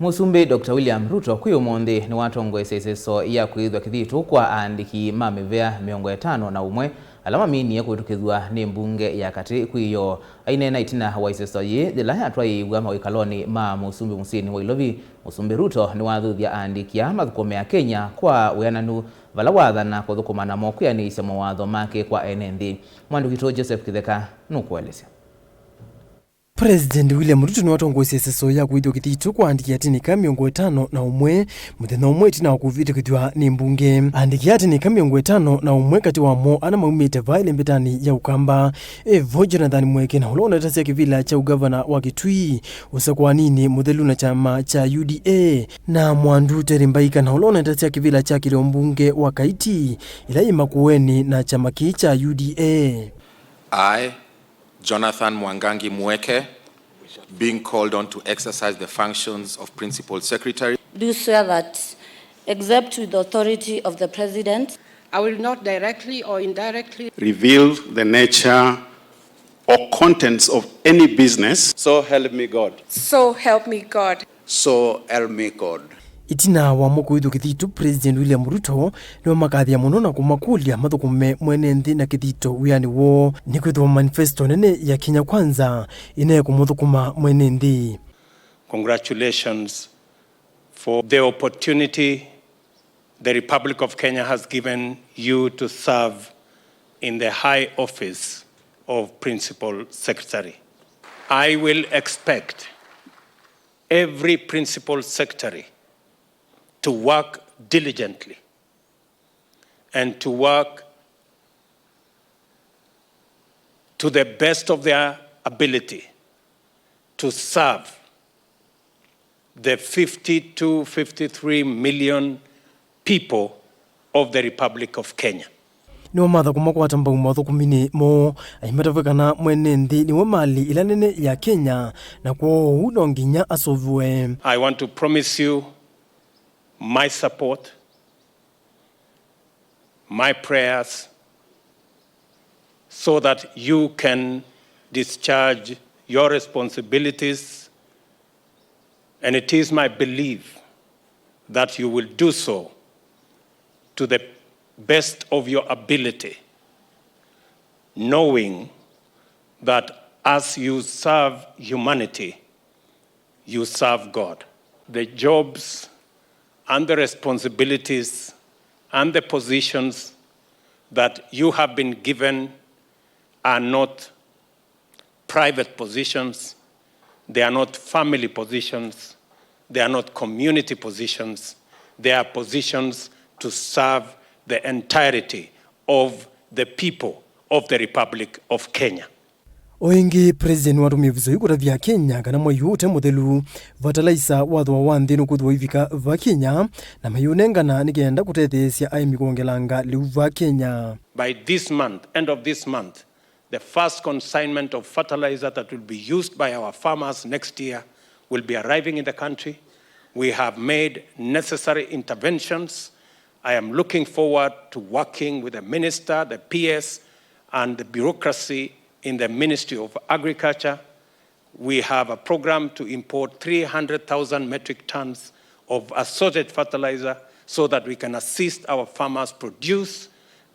Musumbi Dr. William Ruto kwiumunthi niwatongoesya iseso ya kuithw'a kithitu kwa aandiki ma mivea 51 ala maminie kuvitukithw'a ni mbunge ya kati kwiyo Aineena itina wa iseso yi yila yatwaiiw'a mawikaloni ma musumbi musyini wa Ilovi. Musumbi Ruto niwathuthya aandiki a mathukume akenya kwa wiananu vala wathana kuthukuma namo kwianisya mawatho make kwa ene nthi. Mwandu Joseph Kitheka nukuelesya. President William Ruto niwatongoesya iseso ya kuithw'a kithitu kwa aandiki atinika 51 muthenya umwe itina wa kuvitukithw'a ni mbunge. Aandiki atinika 51 kati wamo ana maumite vaile mbetani ya ukamba evo Jonathan Mueke na ulona tasya kivila cha ugavana wa Kitui usakwanini muthelu na chama cha UDA na mwandu Teresia Mbaika na ulona tasya kivila cha kile mbunge wa Kati ila imakuweni na chama cha UDA. Jonathan Mwangangi Mueke, being called on to exercise the functions of Principal Secretary. Do swear that, except with the authority of the President, I will not directly or indirectly reveal the nature or contents of any business. So help me God. So help me God. So help me God. Itina wa kuithw'a kithitu President William Ruto ni makathia muno na kumakulia mathukume mwene nthi na kithitu wiani wo ni kuithw'a manifesto nene ya Kenya Kwanza ine kumuthukuma mwene nthi. Congratulations for the opportunity the Republic of Kenya has given you to serve in the high office of Principal Secretary. I will expect every Principal Secretary to work diligently and to work to the best of their ability to serve the 53 million people of the Republic of Kenya. Niwa matha kumakwata mbau mathukumini mo aimatavekana mwene nthi niwe mali ila nene ya Kenya na kwa uno nginya asovwe. I want to promise you my support, my prayers, so that you can discharge your responsibilities, and it is my belief that you will do so to the best of your ability, knowing that as you serve humanity, you serve God. The jobs and the responsibilities and the positions that you have been given are not private positions, they are not family positions, they are not community positions, they are positions to serve the entirety of the people of the Republic of Kenya. Oingi President watumia vizo vya Kenya kana mwayu ute muthelu vatalaisa wathwa wa nthi nukuthwa ivika va Kenya na mayunengana nikienda kutetheesya aimi kuongelanga liu va Kenya. By this month, end of this month, the first consignment of fertilizer that will be used by our farmers next year will be arriving in the country. We have made necessary interventions. I am looking forward to working with the minister, the PS, and the bureaucracy in the Ministry of Agriculture. We have a program to import 300,000 metric tons of assorted fertilizer so that we can assist our farmers produce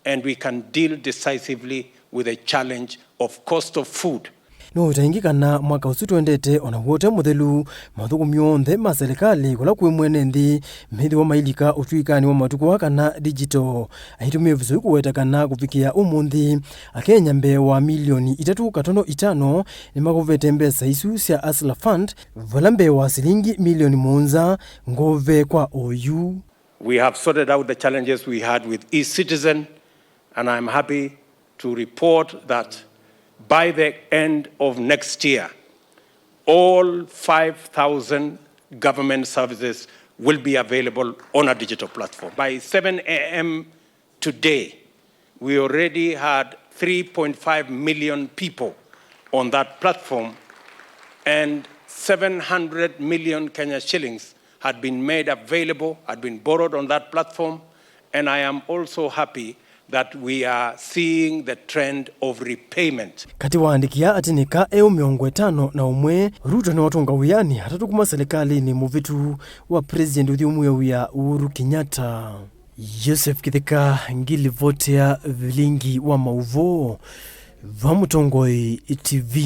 and we can deal decisively with the challenge of cost of food. No utaingikana mwaka usu tuendete ona wote muthelu mathukumi onthe ma Silikali kula kwi mwene nthi mithi wa mailika utuikani wa matuku kana digital aitumie vizu kuwetakana kufikia umunthi akenya mbe wa milioni 3.5 ni makuvete mbesa isu cia Asla Fund vala mbe wa silingi milioni 1 ngove kwa OU. We have sorted out the challenges we had with e-citizen, and I'm happy to report that by the end of next year, all 5,000 government services will be available on a digital platform. By 7 a.m. today, we already had 3.5 million people on that platform, and 700 million Kenya shillings had been made available, had been borrowed on that platform, and I am also happy that we are seeing the trend of repayment. Kati waandikia atinika 51 Ruto niwatonga wiani hatatu kuma Silikali ni muvitu wa president uthiumuya Uhuru Kenyatta. Joseph Kithika ngilivotea vilingi wa mauvo va Mutongoi TV.